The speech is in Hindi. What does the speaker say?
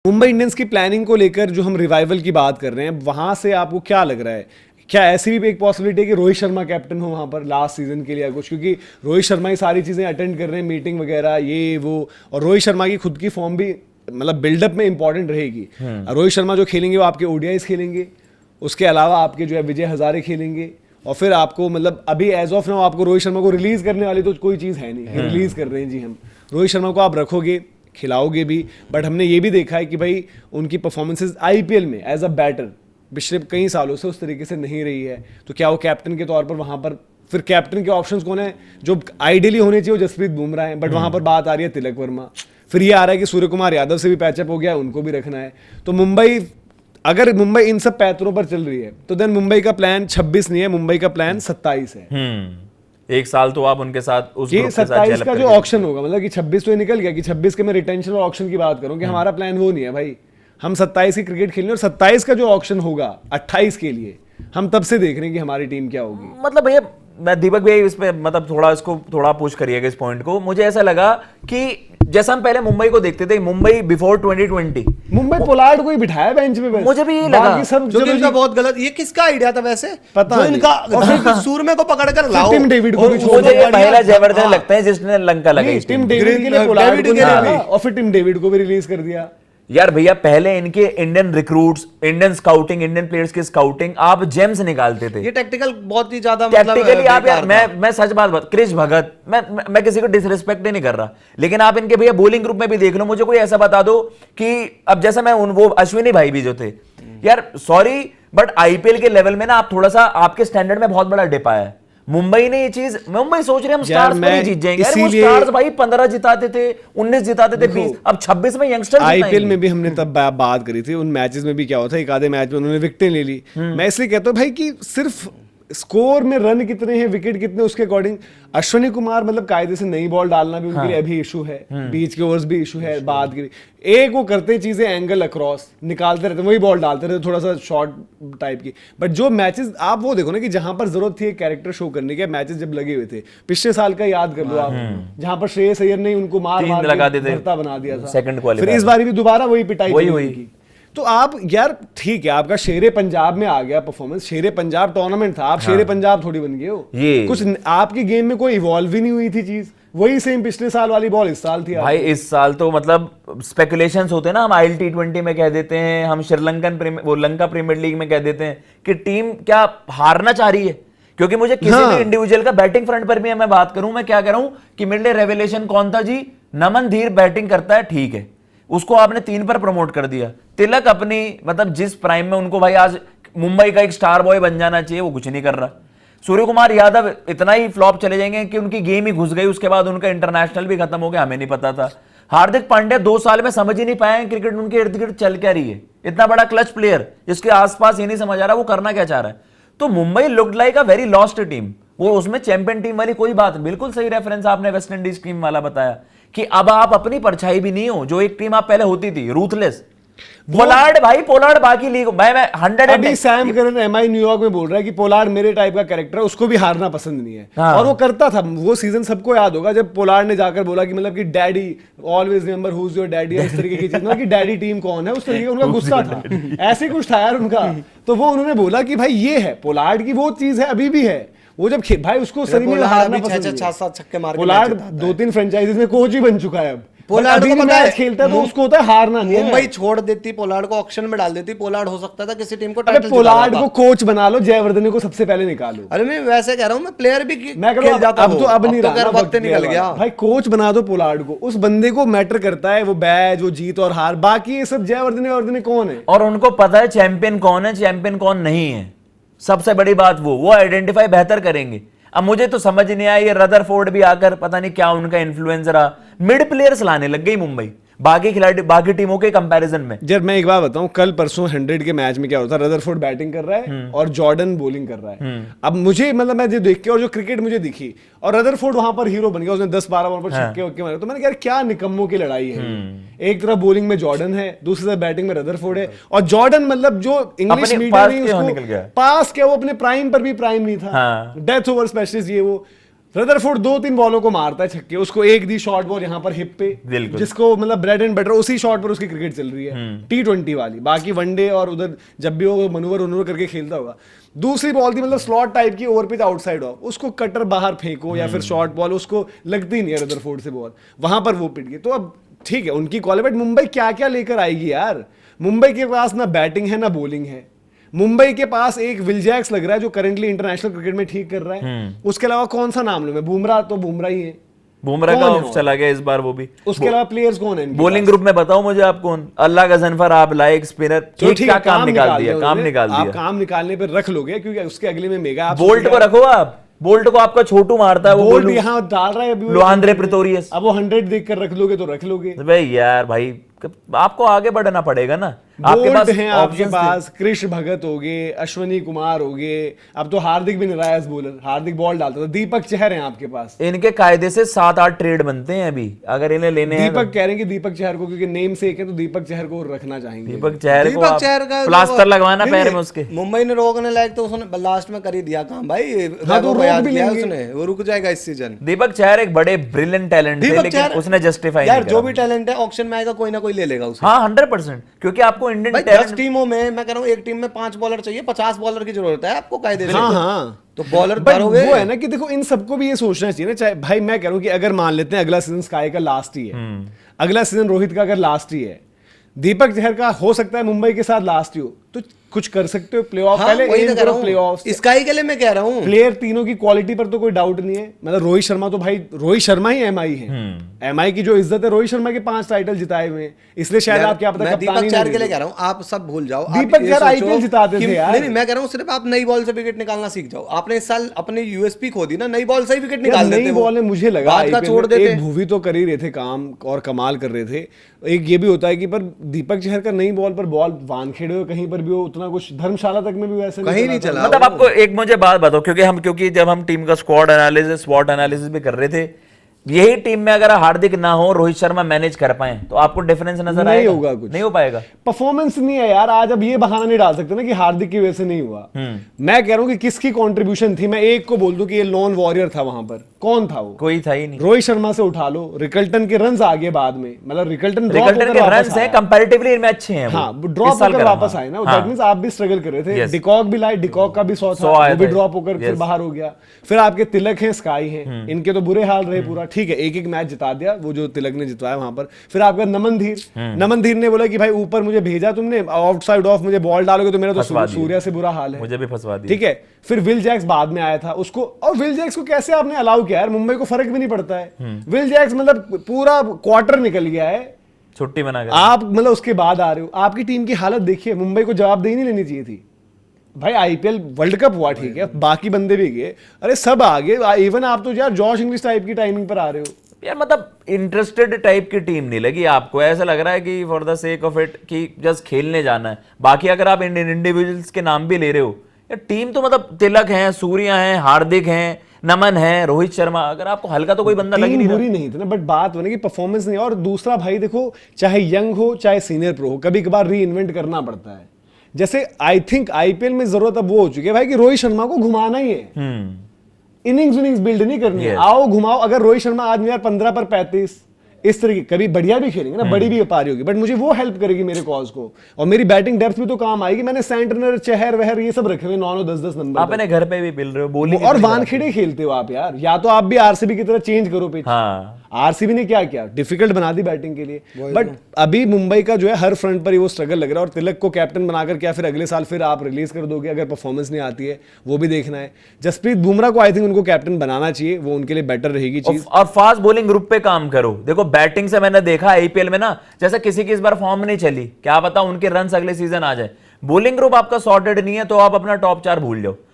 मुंबई इंडियंस की प्लानिंग को लेकर जो हम रिवाइवल की बात कर रहे हैं, वहां से आपको क्या लग रहा है? क्या ऐसी भी एक पॉसिबिलिटी है कि रोहित शर्मा कैप्टन हो वहां पर लास्ट सीजन के लिए या कुछ? क्योंकि रोहित शर्मा ही सारी चीजें अटेंड कर रहे हैं, मीटिंग वगैरह ये वो, और रोहित शर्मा की खुद की फॉर्म भी मतलब बिल्डअप में इंपॉर्टेंट रहेगी। रोहित शर्मा जो खेलेंगे वो आपके ओडीआईज खेलेंगे, उसके अलावा आपके जो है विजय हजारे खेलेंगे, और फिर आपको मतलब अभी एज ऑफ नाउ आपको रोहित शर्मा को रिलीज करने वाली तो कोई चीज़ है नहीं, रिलीज कर रहे हैं जी हम। रोहित शर्मा को आप रखोगे, खिलाओगे भी, बट हमने ये भी देखा है कि भाई उनकी परफॉर्मेंसेज आईपीएल में एज अ बैटर पिछले कई सालों से उस तरीके से नहीं रही है। तो क्या वो कैप्टन के तौर पर वहां पर फिर कैप्टन के ऑप्शंस कौन है? जो आइडियली होने चाहिए वो जसप्रीत बुमराह है, बट वहां पर बात आ रही है तिलक वर्मा, फिर ये आ रहा है कि सूर्य कुमार यादव से भी पैचअप हो गया, उनको भी रखना है। तो मुंबई, अगर मुंबई इन सब पैतरों पर चल रही है तो देन मुंबई का प्लान 26 नहीं है, मुंबई का प्लान 27 है। एक साल तो आप उनके साथ उस ये ग्रुप के साथ 27 का जो ऑक्शन होगा, मतलब कि 26 तो निकल गया कि 26 के मैं रिटेंशन और ऑक्शन की बात करूं कि हमारा प्लान वो नहीं है भाई, हम 27 की क्रिकेट खेलने, और 27 का जो ऑक्शन होगा 28 के लिए हम तब से देख रहे हैं कि हमारी टीम क्या होगी। मतलब भैया मैं दीपक भैया इस पे मतलब थोड़ा इसको थोड़ा पुश करिएगा इस पॉइंट को। मुझे ऐसा लगा कि जैसा हम पहले मुंबई को देखते थे, मुंबई बिफोर 2020, मुंबई पोलार्ड को ही बिठाया बेंच पे बस। मुझे भी ये लगा बाकी सब जो कि इनका बहुत गलत। ये किसका आइडिया था वैसे? पता जो नहीं। इनका और फिर सूर्य को पकड़ कर लाओ, टिम डेविड को और भी वो मुझे बढ़िया- महिला जयवर्धन हाँ। लगता है जिसने लंका लगाई इस टीम टीम। डेविड के लिए पोलार्ड डेविड को के लिए निकाला, भी। और फिर टीम डेविड को भी रिलीज कर दिया। यार भैया पहले इनके Indian recruits, Indian scouting, Indian players की स्काउटिंग आप जेम्स निकालते थे। ये टेक्टिकल बहुत ही ज्यादा मतलब टैक्टिकली आप यार, बेकार था। मैं सच बात क्रिश भगत, मैं किसी को डिसरिस्पेक्ट नहीं कर रहा, लेकिन आप इनके भैया बॉलिंग ग्रुप में भी देख लो, मुझे कोई ऐसा बता दो कि अब जैसा मैं वो अश्विनी भाई भी जो थे यार, सॉरी बट आईपीएल के लेवल में ना आप थोड़ा सा आपके स्टैंडर्ड में बहुत बड़ा डिप आया है। मुंबई ने ये चीज, मुंबई सोच रहे हम स्टार्स पर ही जीत जाएंगे। यार वो स्टार्स भाई 15 जिताते थे, 19 जिताते थे, 20, अब 26 में यंगस्टर आईपीएल में भी हमने तब बात करी थी, उन मैचेस में भी क्या होता है, एक आधे मैच में उन्होंने विकेटें ले ली। मैं इसलिए कहता हूँ भाई कि सिर्फ स्कोर में रन कितने हैं, विकेट कितने, उसके अकॉर्डिंग अश्विनी कुमार मतलब कायदे से नई बॉल डालना भी उनके लिए अभी इशू है, बीच के ओवर्स भी इशू है। बात की एक वो करते चीजें एंगल अक्रॉस निकालते रहते, वही बॉल डालते रहते, थोड़ा सा शॉर्ट टाइप की। बट जो मैचेस आप वो देखो ना कि जहां पर जरूरत थी कैरेक्टर शो करने के, मैचेस जब लगे हुए थे पिछले साल का याद कर लो आप, जहां पर श्रेयस अय्यर ने उनको मार लगा देते, भरता बना दिया था सेकंड फिर इस बार भी दोबारा वही पिटाई वही। तो आप यार ठीक है, आपका शेरे पंजाब में आ गया परफॉर्मेंस, शेरे पंजाब टूर्नामेंट था, आप शेरे पंजाब थोड़ी बन गए हो। ये कुछ आपकी गेम में कोई इवॉल्व ही नहीं हुई थी चीज, वही सेम पिछले साल वाली बॉल इस साल थी भाई। इस साल तो मतलब स्पेकुलेशंस होते हैं ना, हम आईएल T20 में कह देते हैं, हम श्रीलंकन वो लंका प्रीमियर लीग में कह देते हैं कि टीम क्या हारना चाह रही है। क्योंकि मुझे किसी भी इंडिविजुअल का बैटिंग फ्रंट पर भी मैं बात करूं, मैं क्या कह रहा हूं कि मेरे लिए रेवलेशन कौन था जी? नमन धीर बैटिंग करता है, ठीक है, उसको आपने 3 पर प्रमोट कर दिया। तिलक अपनी मतलब जिस प्राइम में उनको भाई आज मुंबई का एक स्टार बॉय बन जाना चाहिए, वो कुछ नहीं कर रहा। सूर्य कुमार यादव इतना ही फ्लॉप चले जाएंगे कि उनकी गेम ही घुस गई, उसके बाद उनका इंटरनेशनल भी खत्म हो गया, हमें नहीं पता था। हार्दिक पांड्या 2 साल में समझ ही नहीं पाए क्रिकेट उनके इर्द गिर्द चल क्या रही है। इतना बड़ा क्लच प्लेयर जिसके आसपास ये नहीं समझ आ रहा वो करना क्या चाह रहा है। तो Mumbai looked like a very lost team. वो उसमें चैंपियन टीम वाली कोई बात, बिल्कुल सही रेफरेंस आपने वेस्ट इंडीज टीम वाला बताया कि अब आप अपनी परछाई भी नहीं हो, जो एक टीम आप पहले होती थी, रूथलेस। पोलार्ड भाई, पोलार्ड बाकी लीग मैं 100 अभी सैम करन एमआई न्यूयॉर्क में बोल रहा है कि पोलार्ड मेरे टाइप का कैरेक्टर है, उसको भी हारना पसंद नहीं है। हाँ। और वो करता था, वो सीजन सबको याद होगा जब पोलार्ड ने जाकर बोला कि मतलब कि daddy always remember who is your daddy, इस तरीके की चीज ना कि डैडी टीम कौन है, उस तरीके का उनका गुस्सा था, ऐसे कुछ था यार उनका। तो वो उन्होंने बोला कि भाई ये है पोलार्ड की वो चीज है, अभी भी है वो। जब भाई उसको सही में हारना पसंद नहीं है। 6-7 छक्के मार के पोलार्ड 2-3 फ्रेंचाइजीज में कोच ही बन चुका है अब। पोलार्ड को पता है, खेलता है तो उसको होता है हारना नहीं है। मुंबई छोड़ देती, पोलार्ड को ऑक्शन में डाल देती, पोलार्ड हो सकता था किसी टीम को अरे टाइटल पोलार्ड को कोच बना लो, जयवर्धने को सबसे पहले निकालो। अरे मैं वैसे कह रहा हूं, मैं प्लेयर भी मैं कह खेल रहा जाता हूं अब तो अब नहीं रहा, वक्त निकल गया भाई कोच बना दो पोलार्ड को, उस बंदे को मैटर करता है वो बैच, वो जीत और हार, बाकी ये सब जयवर्धने कौन है? और उनको पता है चैंपियन कौन है, चैंपियन कौन नहीं है। सबसे बड़ी बात वो आइडेंटिफाई बेहतर करेंगे। अब मुझे तो समझ नहीं आया, ये रदरफोर्ड भी आकर पता नहीं क्या उनका इन्फ्लुएंस रहा, मिड प्लेयर्स लाने लग गई मुंबई बाकी खिलाड़ी, बाकी टीमों के कंपैरिजन में। जब मैं एक बात बताऊं, कल परसों 100 के मैच में क्या होता है, रदरफोर्ड बैटिंग कर रहा है और जॉर्डन बॉलिंग कर रहा है। अब मुझे मतलब मैं जो देख के और जो क्रिकेट मुझे दिखी, और रदरफोर्ड वहां पर हीरो बन गया, उसने 10-12 बॉल पर छक्के वक्के मारे, तो मैंने कहा क्या निकम्मों की लड़ाई है। एक तरफ बॉलिंग में जॉर्डन है, दूसरी तरफ बैटिंग में रदरफोर्ड है, और जॉर्डन मतलब जो इंग्लिश मीडिया ने उसको पास किया, वो अपने प्राइम पर भी प्राइम नहीं था, डेथ ओवर स्पेशलिस्ट ये वो। रदरफोर्ड 2-3 बॉलों को मारता है छक्के, उसको एक दी शॉर्ट बॉल यहाँ पर हिप पे, बिल्कुल। जिसको मतलब ब्रेड एंड बटर, उसी शॉट पर उसकी क्रिकेट चल रही है T20 वाली। बाकी वनडे और उधर जब भी वो मनूवर करके खेलता होगा। दूसरी बॉल थी मतलब स्लॉट टाइप की, ओवर पिच आउटसाइड ऑफ, उसको कटर बाहर फेंको या फिर शॉर्ट बॉल, उसको लगती नहीं है रदरफोर्ड से बॉल, वहां पर वो पिट गई। तो अब ठीक है उनकी कॉल है, बट मुंबई क्या क्या लेकर आएगी यार। मुंबई के पास ना बैटिंग है ना बॉलिंग है। मुंबई के पास एक विल जैक्स लग रहा है जो करंटली इंटरनेशनल क्रिकेट में ठीक कर रहा है। उसके अलावा कौन सा नाम लूं मैं? बुमराह तो बुमराह ही है। बुमराह कौन का है ऑफ और? चला गया इस बार वो भी। उसके अलावा प्लेयर्स कौन है इनके बॉलिंग पास? ग्रुप में बताओ मुझे आप कौन? अल्लाह का जनफर आप लाए एक स्पिनर, तो ठीक ठाक काम निकाल दिया, उन्होंने। काम निकाल आप दिया। काम निकालने पे रख लोगे क्योंकि उसके अगले में मेगा आप बोल्ट को रखो आप, बोल्ट को आपका छोटू मारता है वो बोल्ट गोलू। यहाँ डाल रहा है अभी वो। लुआंद्रे प्रिटोरियस। अब वो 100 देख कर रख लोगे तो रख लोगे। भाई यार भाई आपको आगे बढ़ना पड़ेगा ना, आपके बोल्ट पास हैं आपके options थे। पास, कृष्ण भगत हो गए, अश्वनी कुमार हो गए, अब तो हार्दिक भी निरायस बॉलर, हार्दिक बॉल डालता था। दीपक चहर हैं आपके पास। इनके कायदे से 7-8 ट्रेड बनते हैं अभी अगर इन्हें लेने हैं दीपक कह रहे हैं कि दीपक चहर को, क्योंकि नेम से एक है तो दीपक चहर को रखना चाहेंगे। दीपक चहर को दीपक आप चहर का प्लास्टर लगवाना नहीं, पैर नहीं, में उसके। मुंबई ने रोकने लायक तो उसने लास्ट में कर ही दिया काम भाई। हाँ, तो वैभव रोक याद भी किया लेंगे। उसने, वो रुक जाएगा इस सीजन। दीपक चहर एक बड़े ब्रिलियंट टैलेंट थे, दीपक लेकिन चहर उसने जस्टिफाई यार नहीं जो करा। भी टैलेंट है ऑक्शन में आएगा कोई ना कोई ले लेगा उसे। हाँ 100%, क्योंकि आपको इंडियन भाई 10 टैलेंट टीमों में मैं कह रहा हूँ एक टीम में 5 बॉलर चाहिए, 50 बॉलर की जरूरत है आपको कायदे से। हाँ हाँ, तो बॉलर बट भरोगे। वो है ना कि देखो इन सबको भी ये सोचना चाहिए ना। चाहे भाई मैं कह रहा हूँ कि अगर मान लेते हैं अगला सीजन स्काई का लास्ट ही है, अगला सीजन रोहित का अगर लास्ट ही है, दीपक चहर का हो सकता है मुंबई के साथ लास्ट ही हो, तो कुछ कर सकते हो प्लेऑफ। हाँ, पहले वही एम तो कह करो रहा हूँ। प्लेऑफ्स। स्काई के लिए मैं कह रहा हूँ। प्लेयर तीनों की क्वालिटी पर तो कोई डाउट नहीं है। मतलब रोहित शर्मा तो भाई, रोहित शर्मा ही एमआई है। एमआई की जो इज्जत है, रोहित शर्मा के 5 टाइटल जिताए हुए हैं, इसलिए शायद यार, आप क्या पता मैं कप्तानी दीपक ना चहर दे के लिए दो। कह रहा हूँ, आप सब भूल जाओ। आप दीपक ये चहर सोचो IPL जिताते कि- थे यार। नहीं, मैं कह रहा हूँ सिर्फ आप नई बॉल से विकेट निकालना सीख जाओ। आपने इस साल अपनी यूएसपी खो दी ना, नई बॉल से ही विकेट यार, निकाल नई देते वो। बॉल में मुझे लगा बाद का IPL छोड़ में देते। एक भुवी तो कर ही रहे थे काम और कमाल कर रहे थे। एक ये भी होता है कि पर दीपक चहर का नई बॉल पर बॉल वानखेड़े हो कहीं पर भी हो, उतना कुछ धर्मशाला तक में भी वैसे कहीं नहीं था। चला। मतलब आपको एक मुझे बात बताओ, क्योंकि जब हम टीम का स्क्वाड एनालिसिस स्वॉट एनालिसिस भी कर रहे थे, यही टीम में अगर हार्दिक ना हो, रोहित शर्मा मैनेज कर पाए, तो आपको डिफरेंस नजर नहीं आएगा? होगा कुछ। नहीं हो पाएगा। परफॉर्मेंस नहीं है यार। आज अब ये बहाना नहीं डाल सकते ना कि हार्दिक की वजह से नहीं हुआ। मैं कह रहा हूं कि किसकी कंट्रीब्यूशन थी। मैं एक को बोल दूं कि ये लॉन वॉरियर था वहां पर। कौन था वो? कोई था ही नहीं। रोहित शर्मा से उठा लो, रिकल्टन के रन्स आ गए बाद में, मतलब रिकल्टन ड्रॉप रिकल्टन होकर के वापस रन्स हैं आया। कंपैरेटिवली इनमें अच्छे हैं, हाँ, वो ड्रॉप इस साल होकर कर रहा वापस हूं। आए ना। हाँ। दैट मींस आप भी स्ट्रगल कर रहे थे। Yes. डिकॉक भी लाए, डिकॉक का भी 100 100 था, आए वो भी थे। ड्रॉप होकर फिर Yes. बाहर हो गया। फिर आपके तिलक हैं, स्काई हैं, इनके तो बुरे हाल रहे पूरा। ठीक है, एक मैच जिता दिया वो जो तिलक ने जितवाया वहां पर। फिर आपका नमन धीर ने बोला कि भाई ऊपर मुझे भेजा तुमने, आउटसाइड ऑफ मुझे बॉल डालोगे तो मेरा तो फंसवा दिया। सूर्या से बुरा हाल है। मुझे भी फंसवा दिया। ठीक है, फिर विल जैक्स बाद में आया था उसको, और विल जैक्स को कैसे आपने अलाउ किया यार? मुंबई को फर्क भी नहीं पड़ता है। विल जैक्स मतलब पूरा क्वार्टर निकल गया है, छुट्टी बना कर आप मतलब उसके बाद आ रहे हो। आपकी टीम की हालत देखिए, मुंबई को जवाबदेही नहीं लेनी चाहिए थी भाई। आईपीएल वर्ल्ड कप हुआ, ठीक है, बाकी बंदे भी गए, अरे सब आ गए। इवन आप तो यार जॉश इंग्लिश टाइप की टाइमिंग पर आ रहे हो यार। मतलब इंटरेस्टेड टाइप की टीम नहीं लगी आपको? ऐसा लग रहा है कि for the sake of it कि जस्ट खेलने जाना है। बाकी अगर आप इंडिविजुअल्स के नाम भी ले रहे हो, यार टीम तो मतलब तिलक हैं, सूर्या हैं, हार्दिक हैं, नमन है, रोहित शर्मा, अगर आपको हल्का तो कोई बंदा लग ही टीम नहीं रहा। बुरी नहीं थी ना, बट बात होने की परफॉर्मेंस नहीं। और दूसरा भाई देखो, चाहे यंग हो चाहे सीनियर प्रो हो, कभी कभार री इन्वेंट करना पड़ता है। जैसे आई थिंक आईपीएल में जरूरत अब वो हो चुकी है भाई कि रोहित शर्मा को घुमाना ही है। इनिंग्स बिल्ड नहीं करनी है। Yes. आओ घुमाओ। अगर रोहित शर्मा आज यार 15 पर 35 इस तरीके, कभी बढ़िया भी खेलेंगे ना, बड़ी भी पारी होगी, बट मुझे वो हेल्प करेगी मेरे कॉज को, और मेरी बैटिंग डेप्थ भी तो काम आएगी। मैंने सेंटनर, चहर वहर ये सब रखे हुए 9 10 नंबर आप अपने घर पे भी मिल रहे हो, बॉलिंग और वानखेड़े खेलते हो आप यार। या तो आप भी आरसीबी की तरह चेंज करो पिच। हाँ आरसीबी ने क्या किया, डिफिकल्ट बना दी बैटिंग के लिए। बट अभी मुंबई का जो है हर फ्रंट पर ही वो स्ट्रगल लग रहा है। और तिलक को कैप्टन बनाकर क्या फिर अगले साल फिर आप रिलीज कर दोगे अगर परफॉर्मेंस नहीं आती है, वो भी देखना है। जसप्रीत बुमराह को आई थिंक उनको कैप्टन बनाना चाहिए, वो उनके लिए बेटर रहेगी चीज। और फास्ट बॉलिंग ग्रुप पे काम करो। देखो बैटिंग से मैंने देखा आईपीएल में ना, जैसे किसी की इस बार फॉर्म नहीं चली, क्या पता उनके रन्स अगले सीजन आ जाए। बॉलिंग ग्रुप आपका सॉर्टेड नहीं है तो आप अपना टॉप 4 भूल जाओ।